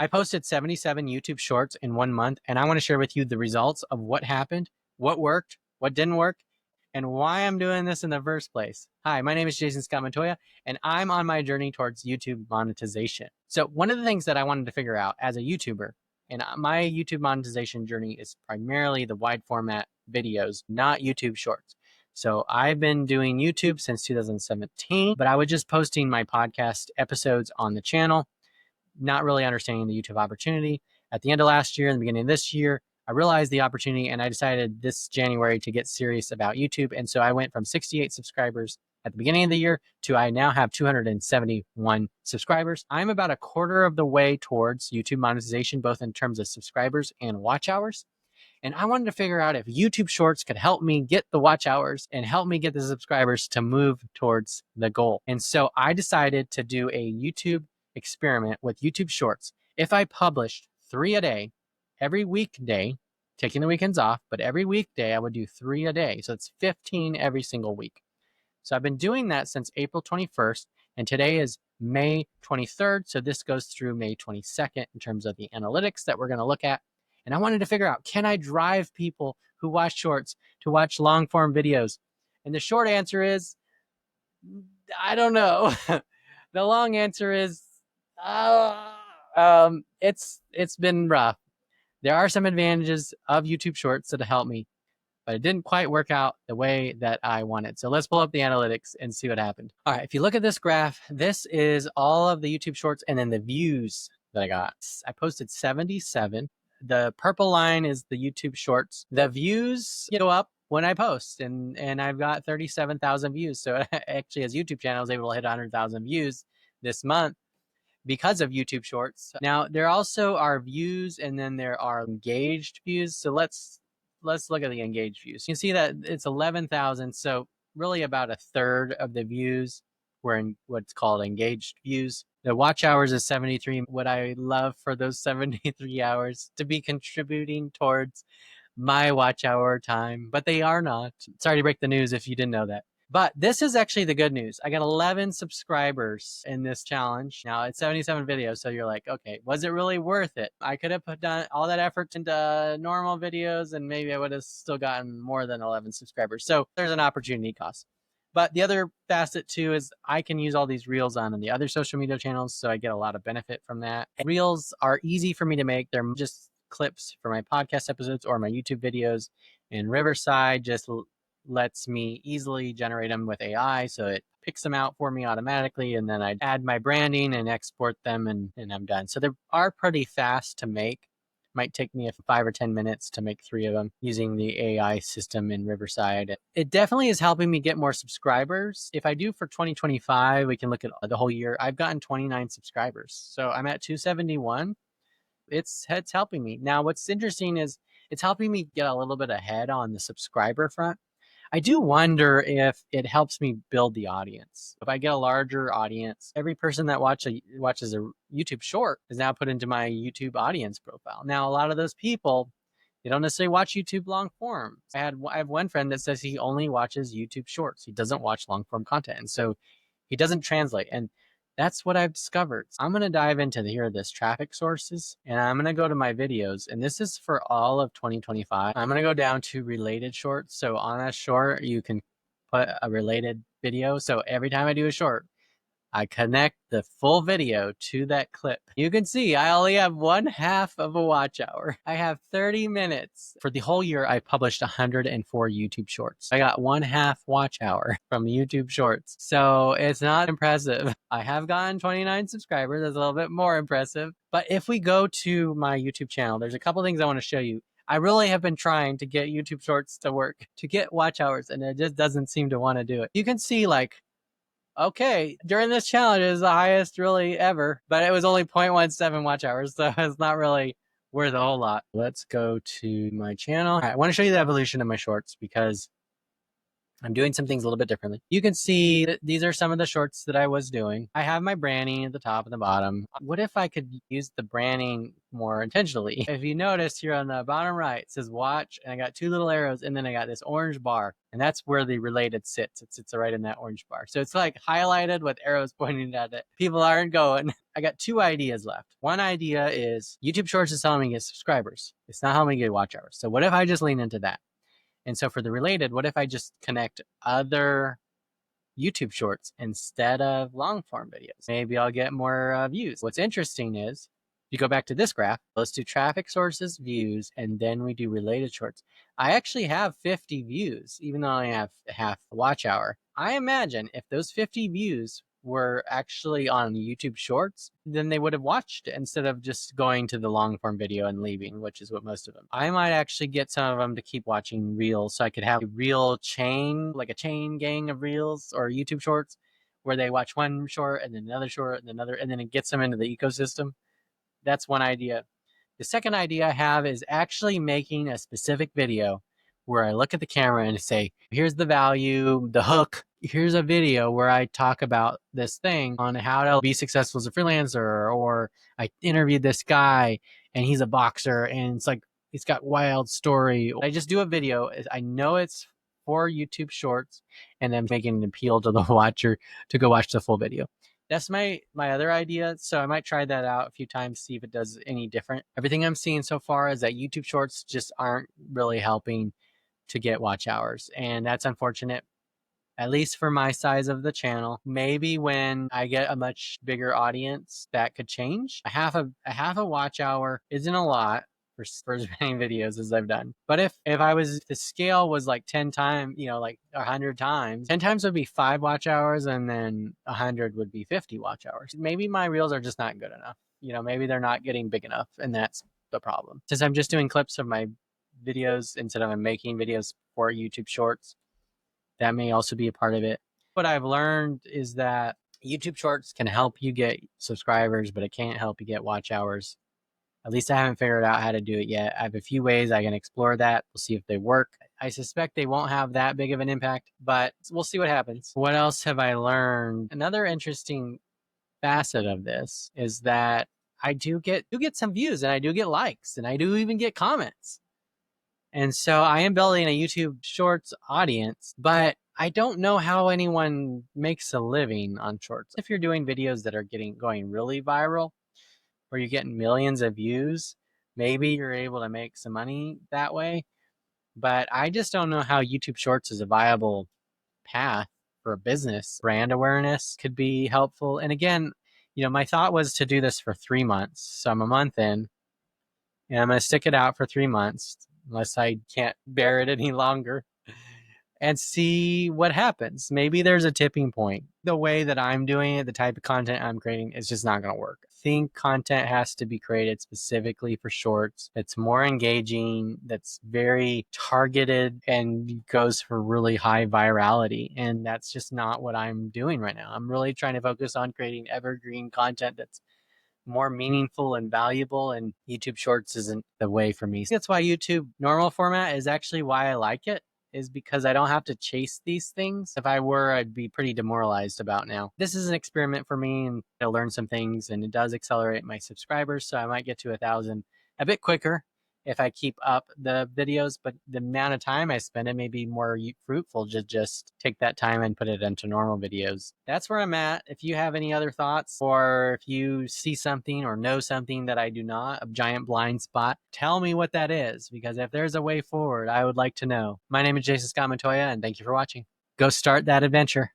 I posted 77 YouTube shorts in 1 month, and I want to share with you the results of what happened, what worked, what didn't work, and why I'm doing this in the first place. Hi, my name is Jason Scott Montoya, and I'm on my journey towards YouTube monetization. So one of the things that I wanted to figure out as a YouTuber, and my YouTube monetization journey is primarily the wide format videos, not YouTube shorts. So I've been doing YouTube since 2017, but I was just posting my podcast episodes on the channel, not really understanding the YouTube opportunity. At the end of last year and the beginning of this year, I realized the opportunity, and I decided this January to get serious about YouTube. And so I went from 68 subscribers at the beginning of the year to I now have 271 subscribers. I'm about a quarter of the way towards YouTube monetization, both in terms of subscribers and watch hours. And I wanted to figure out if YouTube Shorts could help me get the watch hours and help me get the subscribers to move towards the goal. And so I decided to do a YouTube experiment with YouTube Shorts. If I published 3 a day, every weekday, taking the weekends off, but every weekday I would do 3 a day. So it's 15 every single week. So I've been doing that since April 21st, and today is May 23rd. So this goes through May 22nd in terms of the analytics that we're going to look at. And I wanted to figure out, can I drive people who watch shorts to watch long form videos? And the short answer is, I don't know. The long answer is, it's been rough. There are some advantages of YouTube Shorts that help me, but it didn't quite work out the way that I wanted. So let's pull up the analytics and see what happened. All right, if you look at this graph, this is all of the YouTube Shorts and then the views that I got. I posted 77. The purple line is the YouTube Shorts. The views go up when I post, and I've got 37,000 views. So actually, as YouTube channel, I was able to hit 100,000 views this month because of YouTube Shorts. Now, there also are views, and then there are engaged views. So let's look at the engaged views. You can see that it's 11,000. So really about a third of the views were in what's called engaged views. The watch hours is 73. Would I love for those 73 hours to be contributing towards my watch hour time? But they are not. Sorry to break the news if you didn't know that. But this is actually the good news. I got 11 subscribers in this challenge. Now it's 77 videos, so you're like, okay, was it really worth it? I could have done all that effort into normal videos, and maybe I would have still gotten more than 11 subscribers. So there's an opportunity cost. But the other facet too is I can use all these reels on the other social media channels, so I get a lot of benefit from that. And reels are easy for me to make. They're just clips for my podcast episodes or my YouTube videos. And Riverside just lets me easily generate them with AI, so it picks them out for me automatically, and then I add my branding and export them, and I'm done. So they are pretty fast to make. Might take me 5 or 10 minutes to make 3 of them using the AI system in Riverside. It definitely is helping me get more subscribers. If I do for 2025, we can look at the whole year. I've gotten 29 subscribers. So I'm at 271. It's helping me. Now, what's interesting is it's helping me get a little bit ahead on the subscriber front. I do wonder if it helps me build the audience. If I get a larger audience, every person that watches a YouTube short is now put into my YouTube audience profile. Now, a lot of those people, they don't necessarily watch YouTube long form. I have one friend that says he only watches YouTube shorts. He doesn't watch long form content. And so he doesn't translate. And that's what I've discovered. I'm going to dive into this traffic sources, and I'm going to go to my videos, and this is for all of 2025. I'm going to go down to related shorts. So on a short, you can put a related video. So every time I do a short, I connect the full video to that clip. You can see I only have 1/2 of a watch hour. I have 30 minutes. For the whole year, I published 104 YouTube shorts. I got 1/2 watch hour from YouTube shorts. So it's not impressive. I have gotten 29 subscribers. That's a little bit more impressive. But if we go to my YouTube channel, there's a couple things I want to show you. I really have been trying to get YouTube shorts to work, to get watch hours, and it just doesn't seem to want to do it. You can see okay, during this challenge is the highest really ever, but it was only 0.17 watch hours, so it's not really worth a whole lot. Let's go to my channel. I want to show you the evolution of my shorts because I'm doing some things a little bit differently. You can see that these are some of the shorts that I was doing. I have my branding at the top and the bottom. What if I could use the branding more intentionally? If you notice here on the bottom right, it says watch, and I got two little arrows, and then I got this orange bar, and that's where the related sits. It sits right in that orange bar. So it's like highlighted with arrows pointing at it. People aren't going. I got two ideas left. One idea is YouTube Shorts is helping me get subscribers. It's not helping me get watch hours. So what if I just lean into that? And so for the related, what if I just connect other YouTube shorts instead of long form videos? Maybe I'll get more views. What's interesting is, if you go back to this graph, let's do traffic sources, views, and then we do related shorts. I actually have 50 views, even though I have half the watch hour. I imagine if those 50 views were actually on YouTube Shorts, then they would have watched it instead of just going to the long form video and leaving, which is what most of them. I might actually get some of them to keep watching Reels, so I could have a reel chain, like a chain gang of Reels or YouTube Shorts, where they watch one short and then another short and another, and then it gets them into the ecosystem. That's one idea. The second idea I have is actually making a specific video where I look at the camera and say, here's the value, the hook. Here's a video where I talk about this thing on how to be successful as a freelancer, or I interviewed this guy and he's a boxer and it's like, he's got wild story. I just do a video. I know it's for YouTube Shorts, and then making an appeal to the watcher to go watch the full video. That's my other idea. So I might try that out a few times, see if it does any different. Everything I'm seeing so far is that YouTube Shorts just aren't really helping to get watch hours. And that's unfortunate, at least for my size of the channel. Maybe when I get a much bigger audience, that could change. A half a watch hour isn't a lot for as many videos as I've done. But if the scale was like 10 times, like 100 times, 10 times would be 5 watch hours, and then 100 would be 50 watch hours. Maybe my reels are just not good enough. Maybe they're not getting big enough, and that's the problem. Since I'm just doing clips of my videos instead of making videos for YouTube Shorts, that may also be a part of it. What I've learned is that YouTube Shorts can help you get subscribers, but it can't help you get watch hours. At least I haven't figured out how to do it yet. I have a few ways I can explore that. We'll see if they work. I suspect they won't have that big of an impact, but we'll see what happens. What else have I learned? Another interesting facet of this is that I do get some views, and I do get likes, and I do even get comments. And so I am building a YouTube Shorts audience, but I don't know how anyone makes a living on Shorts. If you're doing videos that are going really viral, where you're getting millions of views, maybe you're able to make some money that way. But I just don't know how YouTube Shorts is a viable path for a business. Brand awareness could be helpful. And again, my thought was to do this for 3 months. So I'm a month in, and I'm going to stick it out for 3 months, unless I can't bear it any longer, and see what happens. Maybe there's a tipping point. The way that I'm doing it, the type of content I'm creating, is just not going to work. I think content has to be created specifically for Shorts. It's more engaging, that's very targeted, and goes for really high virality. And that's just not what I'm doing right now. I'm really trying to focus on creating evergreen content that's more meaningful and valuable, and YouTube Shorts isn't the way for me. That's why YouTube normal format is actually why I like it, is because I don't have to chase these things. If I were, I'd be pretty demoralized about now. This is an experiment for me, and I'll learn some things, and it does accelerate my subscribers, so I might get to 1,000 a bit quicker if I keep up the videos, but the amount of time I spend, it may be more fruitful to just take that time and put it into normal videos. That's where I'm at. If you have any other thoughts, or if you see something or know something that I do not, a giant blind spot, tell me what that is, because if there's a way forward, I would like to know. My name is Jason Scott Montoya, and thank you for watching. Go start that adventure.